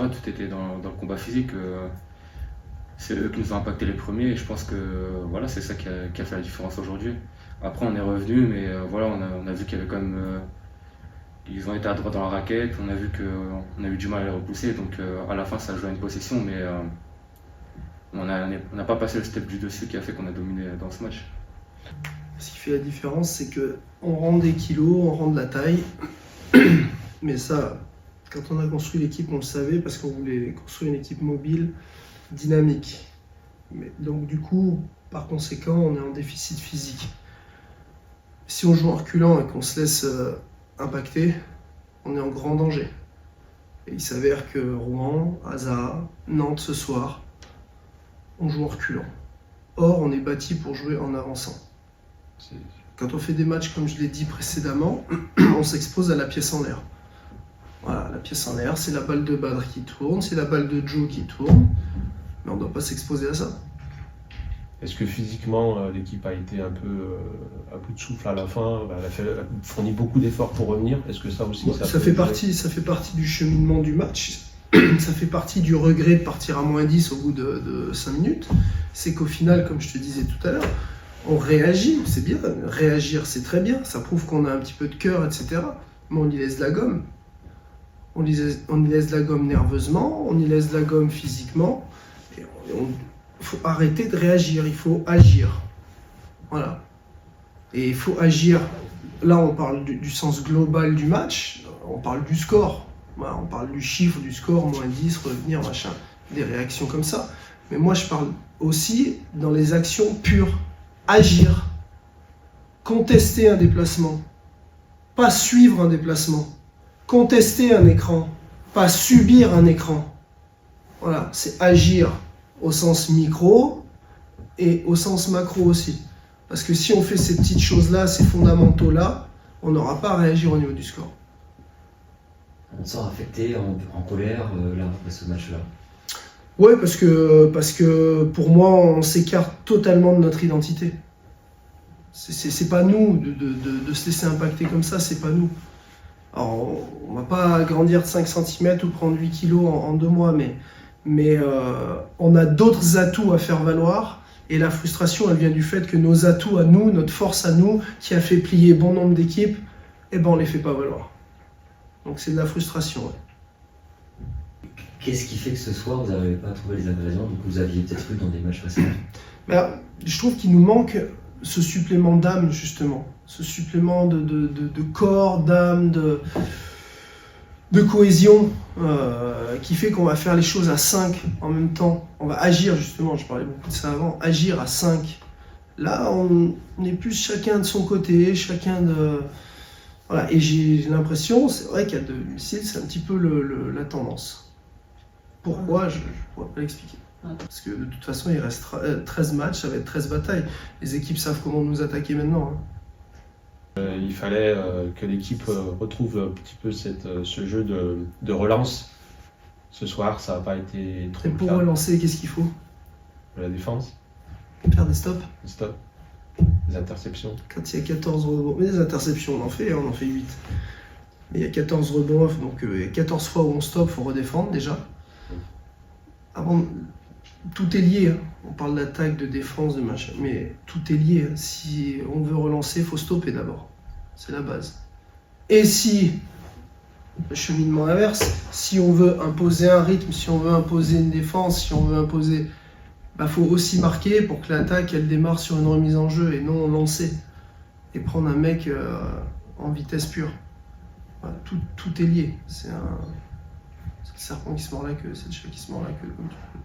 voilà, tout était dans le combat physique. C'est eux qui nous ont impacté les premiers et je pense que voilà, c'est ça qui a fait la différence aujourd'hui. Après, on est revenu, mais voilà, on a vu qu'il y avait quand même. Ils ont été à droite dans la raquette, on a vu qu'on a eu du mal à les repousser, donc à la fin, ça jouait à une possession, mais on n'a pas passé le step du dessus qui a fait qu'on a dominé dans ce match. Ce qui fait la différence, c'est qu'on rend des kilos, on rend de la taille, mais ça, quand on a construit l'équipe, on le savait parce qu'on voulait construire une équipe mobile, dynamique. Donc du coup, par conséquent, on est en déficit physique. Si on joue en reculant et qu'on se laisse impacter, on est en grand danger. Et il s'avère que Rouen, Hazard, Nantes ce soir, on joue en reculant. Or, on est bâti pour jouer en avançant. Quand on fait des matchs, comme je l'ai dit précédemment, on s'expose à la pièce en l'air. Voilà, la pièce en l'air, c'est la balle de Badr qui tourne, c'est la balle de Joe qui tourne, mais on ne doit pas s'exposer à ça. Est-ce que physiquement, l'équipe a été un peu à bout de souffle à la fin? Elle a fourni beaucoup d'efforts pour revenir. Est-ce que ça aussi, ça fait partie du cheminement du match. Ça fait partie du regret de partir à -10 au bout de 5 minutes. C'est qu'au final, comme je te disais tout à l'heure, on réagit, c'est bien. Réagir, c'est très bien. Ça prouve qu'on a un petit peu de cœur, etc. Mais on y laisse de la gomme. On y laisse de la gomme nerveusement, on y laisse de la gomme physiquement. Il faut arrêter de réagir, il faut agir. Voilà. Et il faut agir. Là, on parle du sens global du match, on parle du score. Voilà, on parle du chiffre, du score, -10, revenir, machin, des réactions comme ça. Mais moi, je parle aussi dans les actions pures. Agir. Contester un déplacement. Pas suivre un déplacement. Contester un écran. Pas subir un écran. Voilà, c'est agir au sens micro et au sens macro aussi. Parce que si on fait ces petites choses-là, ces fondamentaux-là, on n'aura pas à réagir au niveau du score. On sort affecté, en colère, là, après ce match-là. Ouais, parce que pour moi, on s'écarte totalement de notre identité. C'est pas nous de se laisser impacter comme ça, c'est pas nous. Alors, on va pas grandir de 5 cm ou prendre 8 kilos en 2 mois, mais on a d'autres atouts à faire valoir. Et la frustration, elle vient du fait que nos atouts à nous, notre force à nous, qui a fait plier bon nombre d'équipes, eh ben on les fait pas valoir. Donc c'est de la frustration. Ouais. Qu'est-ce qui fait que ce soir, vous n'arrivez pas à trouver les ingrédients que vous aviez peut-être eu dans des matchs précédents? Je trouve qu'il nous manque ce supplément d'âme, justement. Ce supplément de corps, d'âme, de cohésion, qui fait qu'on va faire les choses à 5 en même temps. On va agir, justement, je parlais beaucoup de ça avant, agir à 5. Là, on est plus chacun de son côté, chacun de... Voilà, et j'ai l'impression, c'est vrai qu'à domicile, c'est un petit peu la tendance. Pourquoi, je ne pourrais pas l'expliquer. Parce que de toute façon, il reste 13 matchs, ça va être 13 batailles. Les équipes savent comment nous attaquer maintenant. Il fallait que l'équipe retrouve un petit peu ce jeu de relance. Ce soir, ça n'a pas été trop Et pour relancer, qu'est-ce qu'il faut? La défense. Faire des stops. Des stops. Des interceptions. Quand il y a 14 rebonds, mais des interceptions, on en fait 8. Mais il y a 14 rebonds, donc il y a 14 fois où on stoppe, il faut redéfendre déjà. Avant, tout est lié. On parle d'attaque, de défense, de machin, mais tout est lié. Si on veut relancer, il faut stopper d'abord. C'est la base. Et si, le cheminement inverse, si on veut imposer un rythme, si on veut imposer une défense, si on veut imposer... faut aussi marquer pour que l'attaque elle démarre sur une remise en jeu et non lancer. Et prendre un mec en vitesse pure. Voilà, tout est lié. C'est le serpent qui se mord la queue, c'est le chat qui se mord la queue, comme tu peux.